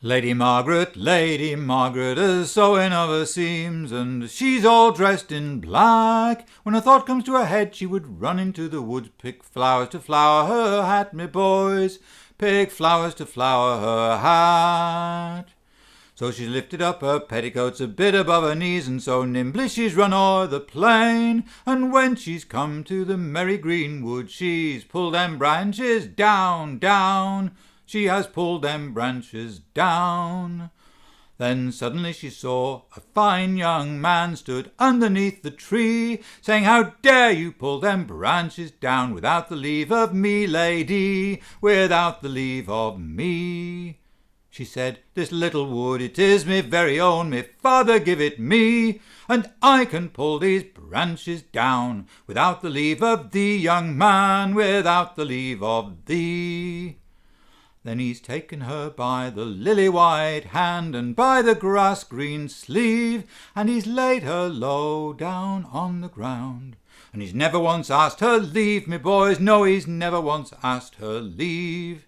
Lady Margaret is sewing of her seams, and she's all dressed in black. When a thought comes to her head, she would run into the woods, pick flowers to flower her hat, me boys, pick flowers to flower her hat. So she's lifted up her petticoats a bit above her knees, and so nimbly she's run o'er the plain. And when she's come to the merry greenwood, she's pulled them branches down, down. She has pulled them branches down. Then suddenly she saw a fine young man stood underneath the tree, saying, "How dare you pull them branches down without the leave of me, lady, without the leave of me?" She said, "This little wood, it is me very own, me father give it me, and I can pull these branches down without the leave of thee, young man, without the leave of thee." Then he's taken her by the lily-white hand and by the grass-green sleeve, and he's laid her low down on the ground. And he's never once asked her leave, me boys, no, he's never once asked her leave.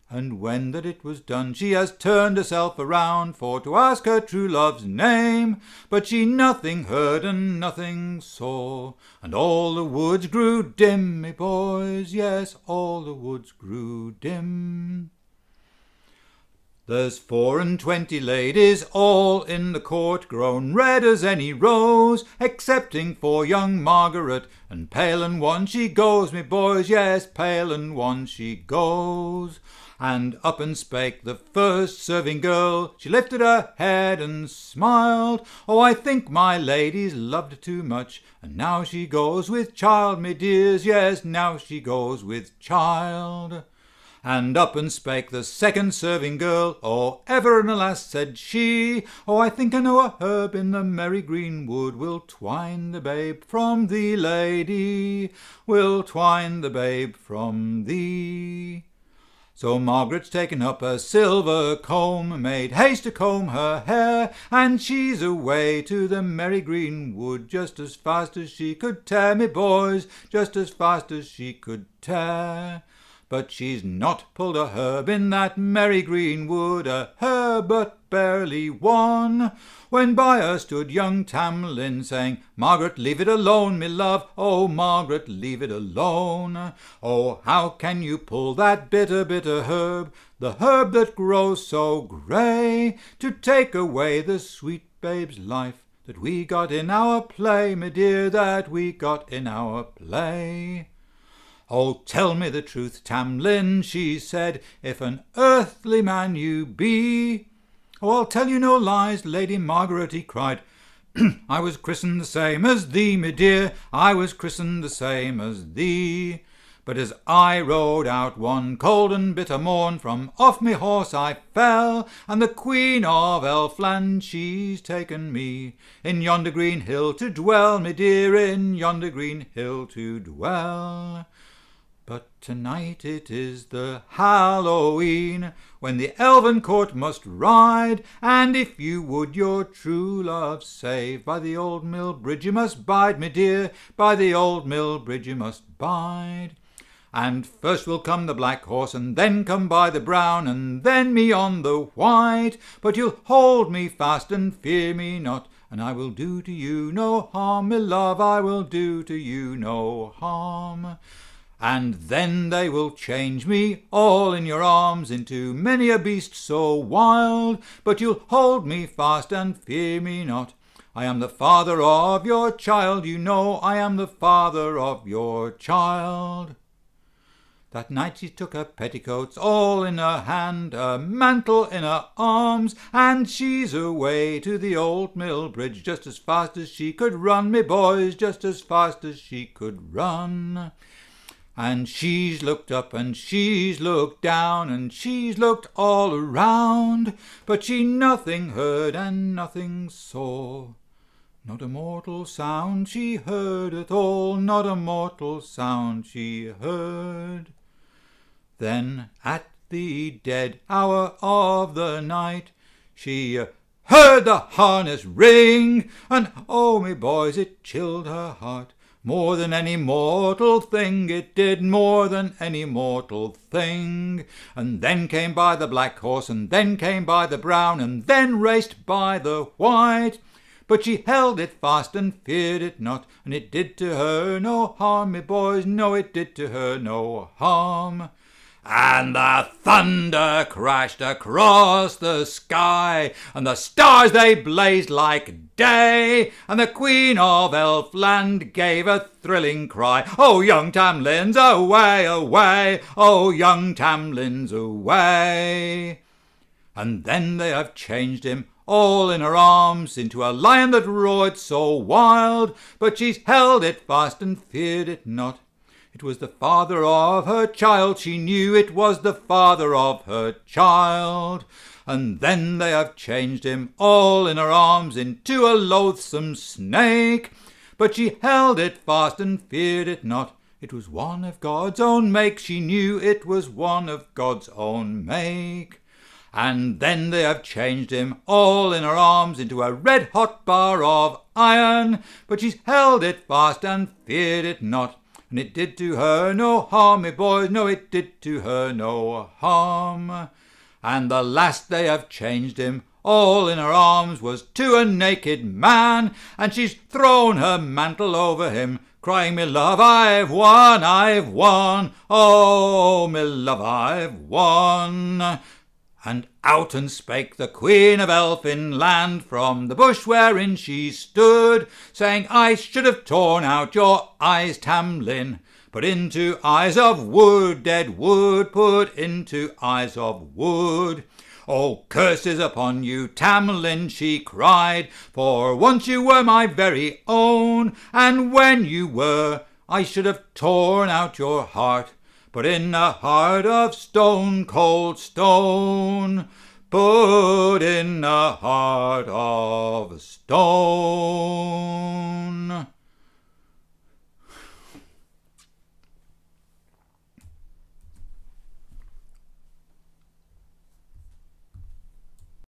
And when that it was done, she has turned herself around for to ask her true love's name, but she nothing heard and nothing saw, and all the woods grew dim, me boys, yes, all the woods grew dim. There's 24 ladies all in the court, grown red as any rose, excepting 4 young Margaret, and pale and wan she goes, me boys, yes, pale and wan she goes. And up and spake the first serving girl, she lifted her head and smiled, "Oh, I think my lady's loved too much, and now she goes with child, me dears, yes, now she goes with child." And up and spake the second serving girl, "Oh, ever and alas," said she, "Oh, I think I know a herb in the merry greenwood will twine the babe from thee, lady, will twine the babe from thee." So Margaret's taken up a silver comb, made haste to comb her hair, and she's away to the merry greenwood just as fast as she could tear, me boys, just as fast as she could tear. But she's not pulled a herb in that merry greenwood, a herb but barely one, when by her stood young Tam Lin, saying, "Margaret, leave it alone, me love, oh, Margaret, leave it alone. Oh, how can you pull that bitter, bitter herb, the herb that grows so grey, to take away the sweet babe's life that we got in our play, me dear, that we got in our play?" "Oh, tell me the truth, Tam Lin," she said, "if an earthly man you be." "Oh, I'll tell you no lies, Lady Margaret," he cried. "I was christened the same as thee, me dear, I was christened the same as thee. But as I rode out one cold and bitter morn, from off me horse I fell, and the Queen of Elfland, she's taken me in yonder green hill to dwell, me dear, in yonder green hill to dwell. But tonight it is the Halloween, when the elven court must ride, and if you would your true love save, by the old mill bridge you must bide, me dear, by the old mill bridge you must bide. And first will come the black horse, and then come by the brown, and then me on the white, but you'll hold me fast and fear me not, and I will do to you no harm, me love, I will do to you no harm. And then they will change me all in your arms into many a beast so wild, but you'll hold me fast and fear me not. I am the father of your child, you know, I am the father of your child." That night she took her petticoats all in her hand, a mantle in her arms, and she's away to the old mill bridge just as fast as she could run, me boys, just as fast as she could run. And she's looked up and she's looked down, and she's looked all around, but she nothing heard and nothing saw. Not a mortal sound she heard at all, not a mortal sound she heard. Then at the dead hour of the night she heard the harness ring, and oh, me boys, it chilled her heart. More than any mortal thing it did, more than any mortal thing. And then came by the black horse, and then came by the brown, and then raced by the white. But she held it fast and feared it not, and it did to her no harm, me boys, no, it did to her no harm. And the thunder crashed across the sky, and the stars they blazed like day, and the Queen of Elfland gave a thrilling cry, "Oh, young Tam Lin's away, away, oh, young Tam Lin's away." And then they have changed him all in her arms into a lion that roared so wild, but she's held it fast and feared it not. It was the father of her child, she knew it was the father of her child. And then they have changed him all in her arms into a loathsome snake, but she held it fast and feared it not. It was one of God's own make, she knew it was one of God's own make. And then they have changed him all in her arms into a red-hot bar of iron, but she's held it fast and feared it not. And it did to her no harm, me boys, no, it did to her no harm. And the last they have changed him all in her arms was to a naked man, and she's thrown her mantle over him, crying, "Me love, I've won, I've won, oh, me love, I've won." And out and spake the Queen of Elfland from the bush wherein she stood, saying, "I should have torn out your eyes, Tam Lin, put into eyes of wood, dead wood, put into eyes of wood. Oh, curses upon you, Tam Lin," she cried, "for once you were my very own, and when you were, I should have torn out your heart, put in a heart of stone, cold stone, put in a heart of stone."